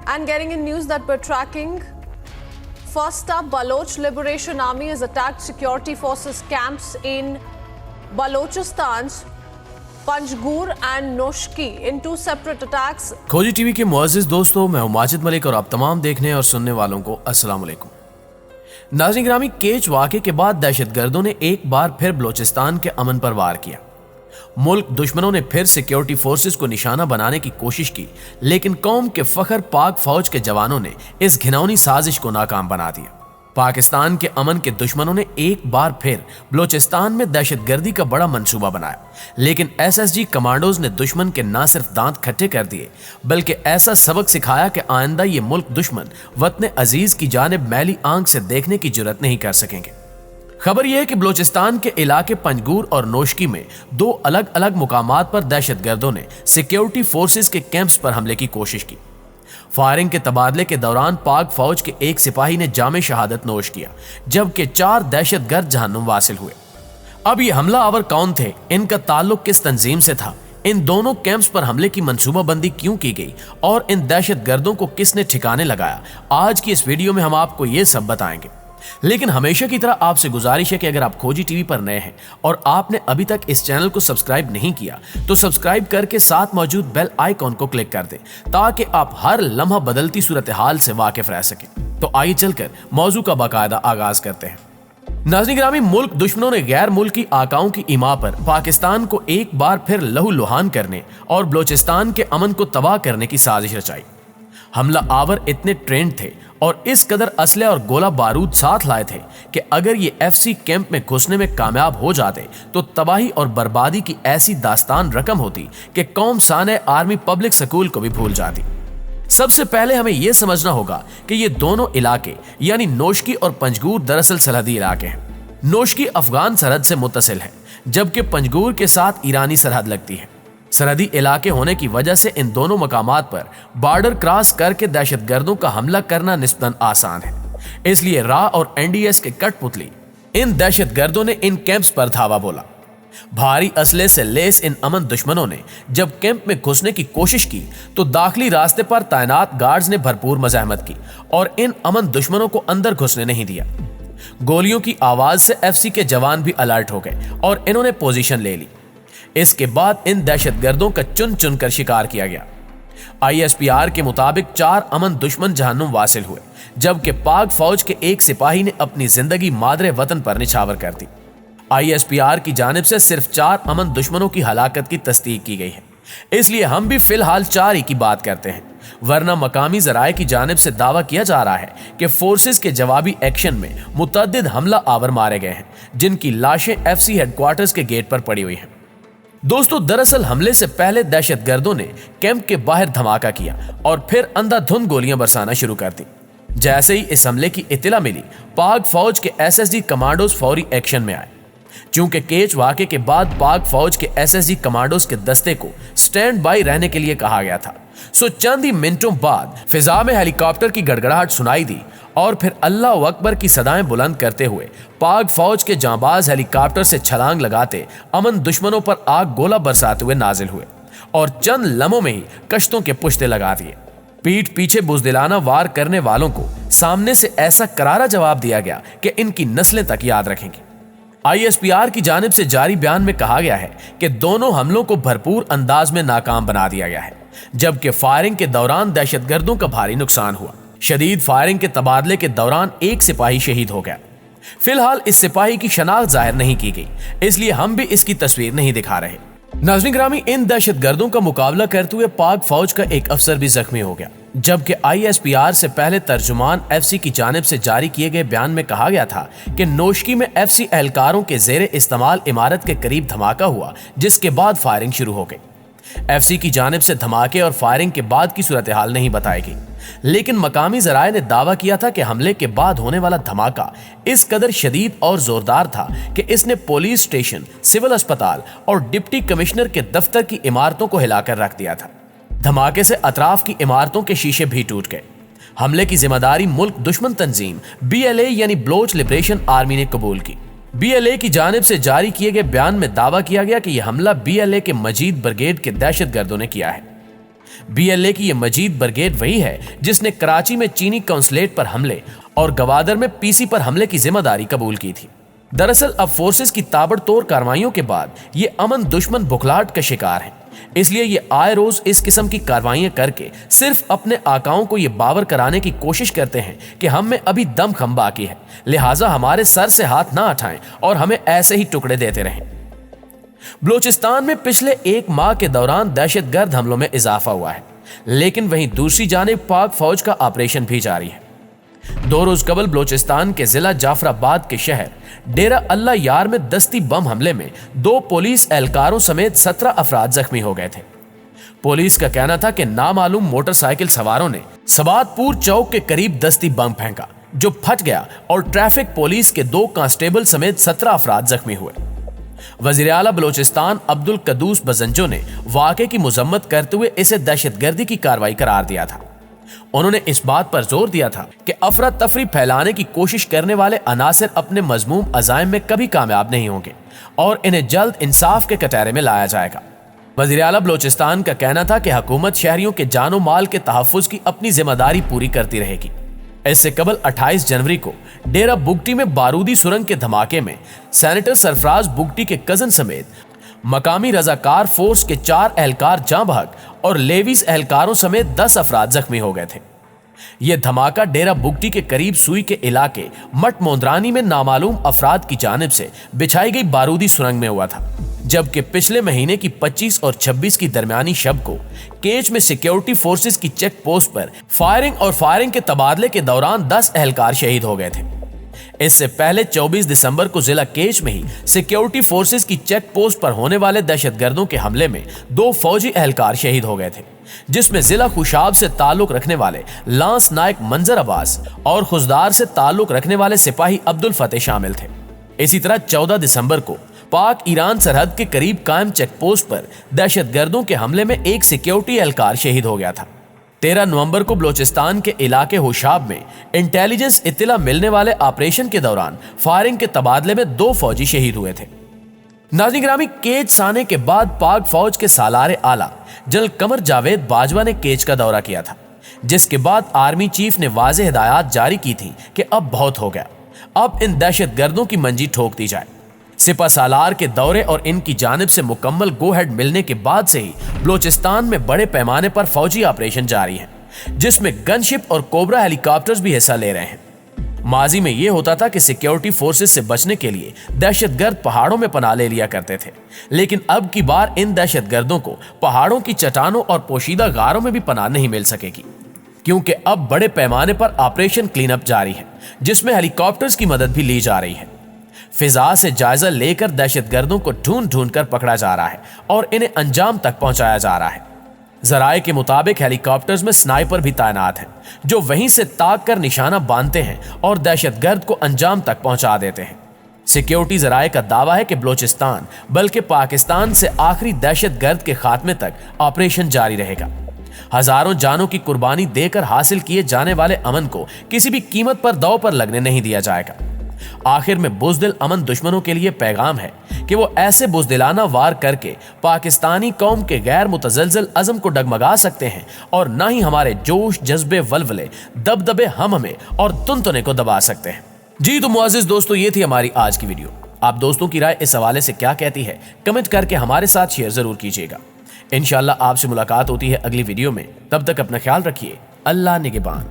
And getting in news that we're tracking, first up, Baloch Liberation Army has attacked security forces camps in Balochistan's Panjgur and Noshki in two separate attacks. खोजी TV के मुअज़्ज़िज़ दोस्तों, मैं हूं माजिद मलिक और आप तमाम देखने और सुनने वालों को अस्सलाम वालेकुम। नाज़रीन गिरामी, केच वाक़े के बाद दहशतगर्दों ने एक बार फिर बलोचिस्तान के अमन पर वार किया। मुल्क दुश्मनों ने फिर सिक्योरिटी फोर्सेस को निशाना बनाने की कोशिश की, लेकिन कौम के फखर पाक फौज के जवानों ने इस घिनौनी साजिश को नाकाम बना दिया। पाकिस्तान के अमन के दुश्मनों ने एक बार फिर बलोचिस्तान में दहशतगर्दी का बड़ा मंसूबा बनाया, लेकिन एसएसजी कमांडोज ने दुश्मन के ना सिर्फ दांत खट्टे कर दिए बल्कि ऐसा सबक सिखाया कि आइंदा ये मुल्क दुश्मन वतन अजीज की जानिब मैली आंख से देखने की जुर्रत नहीं कर सकेंगे। खबर यह है कि बलोचिस्तान के इलाके पंजगूर और नोशकी में दो अलग अलग मुकामात पर दहशतगर्दों ने सिक्योरिटी फोर्सेस के कैंप्स पर हमले की कोशिश की। फायरिंग के तबादले के दौरान पाक फौज के एक सिपाही ने जामे शहादत नोश किया, जबकि 4 दहशतगर्द जहन्नुम वासिल हुए। अब ये हमला आवर कौन थे, इनका ताल्लुक किस तंजीम से था, इन दोनों कैंप्स पर हमले की मंसूबाबंदी क्यों की गई और इन दहशतगर्दों को किसने ठिकाने लगाया, आज की इस वीडियो में हम आपको ये सब बताएंगे। लेकिन हमेशा की तरह आपसे गुजारिश है कि अगर आप खोजी टीवी पर नए हैं और आपने अभी तक इस चैनल को सब्सक्राइब नहीं किया तो सब्सक्राइब करके साथ मौजूद बेल आइकॉन को क्लिक कर दें ताकि आप हर लम्हा बदलती सूरत हाल से वाकिफ रह सकें। तो आइए चलकर मौजू का बाकायदा आगाज करते हैं। नाज़रीन गिरामी, मुल्क दुश्मनों ने गैर मुल्की आकाओं की इमा पर पाकिस्तान को एक बार फिर लहूलुहान करने और बलोचिस्तान के अमन को तबाह करने की साजिश रचाई। हमला आवर इतने ट्रेंड थे और इस कदर असले और गोला बारूद साथ लाए थे कि अगर ये एफसी कैंप में घुसने में कामयाब हो जाते तो तबाही और बर्बादी की ऐसी दास्तान रकम होती कि कौम साने आर्मी पब्लिक स्कूल को भी भूल जाती। सबसे पहले हमें यह समझना होगा कि ये दोनों इलाके यानी नोशकी और पंजगूर दरअसल सरहदी इलाके हैं। नोशकी अफगान सरहद से मुत्तसिल है, जबकि पंजगूर के साथ ईरानी सरहद लगती है। सरहदी इलाके होने की वजह से इन दोनों मकामात पर बॉर्डर क्रॉस करके दहशतगर्दों का हमला करना निस्बतन आसान है। इसलिए रा और एनडीएस के कठपुतली इन दहशतगर्दों ने इन कैंप्स पर धावा बोला। भारी असले से लेस इन अमन दुश्मनों ने जब कैंप में घुसने की कोशिश की तो दाखिली रास्ते पर तैनात गार्ड्स ने भरपूर मज़ाहमत की और इन अमन दुश्मनों को अंदर घुसने नहीं दिया। गोलियों की आवाज से एफसी के जवान भी अलर्ट हो गए और इन्होंने पोजीशन ले ली। इसके बाद इन दहशतगर्दों का चुन चुन कर शिकार किया गया। आईएसपीआर के मुताबिक 4 अमन दुश्मन जहन्नुम वासिल हुए, जबकि पाक फौज के एक सिपाही ने अपनी जिंदगी मादरे वतन पर निछावर कर दी। आईएसपीआर की जानिब से सिर्फ 4 अमन दुश्मनों की हलाकत की तस्दीक की गई है, इसलिए हम भी फिलहाल 4 ही की बात करते हैं, वरना मकामी जराए की जानिब से दावा किया जा रहा है कि फोर्सेस के जवाबी एक्शन में मुतअद्दिद हमला आवर मारे गए हैं, जिनकी लाशें एफसी हेडक्वार्टर्स के गेट पर पड़ी हुई हैं। दोस्तों, दरअसल हमले से पहले दहशतगर्दों ने कैंप के बाहर धमाका किया और फिर अंधाधुंध गोलियां बरसाना शुरू कर दी। जैसे ही इस हमले की इत्तला मिली, पाक फौज के एसएसजी कमांडोज फौरी एक्शन में आए। चूंकि केच वाक़े के बाद पाक फौज के एसएसजी कमांडोज के दस्ते को स्टैंड बाई रहने के लिए कहा गया था, सो चंद ही मिनटों बाद फिजा में हेलीकॉप्टर की गड़गड़ाहट सुनाई दी और फिर अल्लाह अकबर की सदाएं बुलंद करते हुए पाक फौज के जांबाज हेलीकॉप्टर से छलांग लगाते अमन दुश्मनों पर आग गोला बरसाते हुए नाजिल हुए और चंद लम्हों में ही कश्तों के पुश्ते लगा दिए। पीठ पीछे बुजदिलाना वार करने वालों को सामने से ऐसा करारा जवाब दिया गया कि इनकी नस्लें तक याद रखेंगी। आईएसपीआर की जानिब से जारी बयान में कहा गया है कि दोनों हमलों को भरपूर अंदाज में नाकाम बना दिया गया है, जबकि फायरिंग के दौरान दहशतगर्दों का भारी नुकसान हुआ। शदीद फायरिंग के तबादले के दौरान एक सिपाही शहीद हो गया। फिलहाल इस सिपाही की शनाख्त जाहिर नहीं की गई, इसलिए हम भी इसकी तस्वीर नहीं दिखा रहे। नाज़रीन गिरामी, इन दहशतगर्दों का मुकाबला करते हुए पाक फौज का एक अफसर भी जख्मी हो गया, जबकि आईएसपीआर से पहले तर्जुमान एफसी की जानिब से जारी किए गए बयान में कहा गया था कि नोशकी में एफसी एहलकारों के जेरे इस्तेमाल इमारत के करीब धमाका हुआ, जिसके बाद फायरिंग शुरू हो गई। एफसी की जानिब से धमाके और फायरिंग के बाद की सूरत हाल नहीं बताई गई, लेकिन मकामी जराए ने दावा किया था कि हमले के बाद होने वाला धमाका इस कदर शदीद और जोरदार था कि इसने पुलिस स्टेशन, सिविल अस्पताल और डिप्टी कमिश्नर के दफ्तर की इमारतों को हिलाकर रख दिया था। धमाके से अतराफ की इमारतों के शीशे भी टूट गए। हमले की जिम्मेदारी मुल्क दुश्मन तंजीम बीएलए यानी बलोच लिबरेशन आर्मी ने कबूल की। बीएलए की जानिब से जारी किए गए बयान में दावा किया गया कि यह हमला बीएलए के मजीद ब्रिगेड के दहशतगर्दों ने किया है। BLA की ये मजीद ब्रिगेड वही है जिसने कराची में चीनी कौंसलेट पर हमले और गवादर में PC पर हमले की जिम्मेदारी कबूल की थी। दरअसल अब फोर्सेस की ताबड़तोड़ कार्रवाइयों के बाद ये अमन दुश्मन बुखलाहट का शिकार है, इसलिए ये आए रोज इस किस्म की कार्रवाइयां करके सिर्फ अपने आकाओं को ये बावर कराने की कोशिश करते हैं कि हम में अभी दम खम बाकी है, लिहाजा हमारे सर से हाथ ना उठाएं और हमें ऐसे ही टुकड़े देते रहें। बलूचिस्तान में पिछले 1 माह के दौरान दहशतगर्द हमलों में इजाफा हुआ है, लेकिन वहीं दूसरी जानिब पाक फौज का ऑपरेशन भी जारी है। 2 रोज कबल बलूचिस्तान के जिला जाफराबाद के शहर डेरा अल्लाह यार में दस्ती बम हमले में 2 पुलिस एहलकारों समेत 17 अफराद जख्मी हो गए थे। पुलिस का कहना था कि नामालूम मोटरसाइकिल सवारों ने सबातपुर चौक के करीब दस्ती बम फेंका जो फट गया और ट्रैफिक पुलिस के 2 कांस्टेबल समेत 17 अफराद जख्मी हुए। वजीर आला बलूचिस्तान अब्दुल कदूस बजंजो ने वाक़े की मजम्मत करते हुए इसे दहशतगर्दी की कार्रवाई करार दिया था। उन्होंने इस बात पर जोर दिया था कि अफरा तफरी फैलाने की कोशिश करने वाले अनासिर अपने मजमूम अज़ाइम में कभी कामयाब नहीं होंगे और इन्हें जल्द इंसाफ के कटहरे में लाया जाएगा। वज़ीर आला बलूचिस्तान का कहना था कि हुकूमत शहरियों के जानो माल के तहफ़्फ़ुज़ की अपनी जिम्मेदारी पूरी करती रहेगी। इससे कबल 28 जनवरी को डेरा बुगटी में बारूदी सुरंग के धमाके में सेनेटर सरफराज बुगटी के कजन समेत मकामी रजाकार फोर्स के 4 एहलकार जाँ बहक और लेविस एहलकारों समेत 10 अफराद जख्मी हो गए थे। यह धमाका डेरा बुगटी के करीब सुई के इलाके मट मोंदरानी में नामालूम अफराद की जानिब से बिछाई गई बारूदी सुरंग में हुआ था, जबकि पिछले महीने की 25 और 26 की दरमियानी शब को केच में सिक्योरिटी फोर्सेस की चेक पोस्ट पर फायरिंग के तबादले के दौरान 10 एहलकार शहीद हो गए थे। इससे पहले 24 दिसंबर को जिला केच में ही सिक्योरिटी फोर्सेस की चेक पोस्ट पर होने वाले दहशतगर्दों के हमले में 2 फौजी एहलकार शहीद हो गए थे, जिसमें जिला खुशाब से ताल्लुक रखने वाले लांस नायक मंजर अब्बास और खुजदार से ताल्लुक रखने वाले सिपाही अब्दुल फतेह शामिल थे। इसी तरह 14 दिसंबर को पाक ईरान सरहद के करीब कायम चेक पोस्ट पर दहशतगर्दों के हमले में एक सिक्योरिटी एहलकार शहीद हो गया था। 13 नवंबर को बलूचिस्तान के इलाके होशाब में इंटेलिजेंस इत्तला मिलने वाले ऑपरेशन के दौरान फायरिंग के तबादले में 2 फौजी शहीद हुए थे। नाज़रीन गिरामी, केच साने के बाद पाक फौज के सालारे आला जनरल कमर जावेद बाजवा ने केच का दौरा किया था, जिसके बाद आर्मी चीफ ने वाज़ेह हिदायत जारी की थी कि अब बहुत हो गया, अब इन दहशतगर्दों की मंजी ठोक दी जाए। सिपा सालार के दौरे और इनकी जानिब से मुकम्मल गो हेड मिलने के बाद से ही बलूचिस्तान में बड़े पैमाने पर फौजी ऑपरेशन जारी है, जिसमें गनशिप और कोबरा हेलीकॉप्टर्स भी हिस्सा ले रहे हैं। माजी में यह होता था कि सिक्योरिटी फोर्सेस से बचने के लिए दहशतगर्द पहाड़ों में पनाह ले लिया करते थे, लेकिन अब की बार इन दहशतगर्दों को पहाड़ों की चट्टानों और पोशीदा गारों में भी पनाह नहीं मिल सकेगी, क्योंकि अब बड़े पैमाने पर ऑपरेशन क्लीन अप जारी है, जिसमें हेलीकॉप्टर्स की मदद भी ली जा रही है। फिजा से जायजा लेकर दहशतगर्दों को ढूंढ ढूंढ कर पकड़ा जा रहा है और इन्हें अंजाम तक पहुंचाया जा रहा है। जराए के मुताबिक हेलीकॉप्टर्स में स्नाइपर भी तैनात हैं, जो वहीं से ताक कर निशाना बांधते हैं और दहशतगर्द को अंजाम तक पहुंचा देते हैं। सिक्योरिटी जराए का दावा है कि बलूचिस्तान बल्कि पाकिस्तान से आखिरी दहशतगर्द के खात्मे तक ऑपरेशन जारी रहेगा। हजारों जानों की कुर्बानी देकर हासिल किए जाने वाले अमन को किसी भी कीमत पर दांव पर लगने नहीं दिया जाएगा। आखिर में बुज़दिल अमन दुश्मनों के लिए पैगाम है कि वो ऐसे बुज़दिलाना वार करके पाकिस्तानी कौम के गैर मुतज़लज़ल अज़म को डगमगा सकते हैं और ना ही हमारे जोश, जज्बे, वलवले, दबदबे हम और तुनतुने को दबा सकते हैं। जी तो मुअज़्ज़िज़ दोस्तों, ये थी हमारी आज की वीडियो। आप दोस्तों की राय इस हवाले से क्या कहती है, कमेंट करके हमारे साथ शेयर जरूर कीजिएगा। इंशाअल्लाह आपसे मुलाकात होती है अगली वीडियो में। तब तक अपना ख्याल रखिए। अल्लाह निगहबान।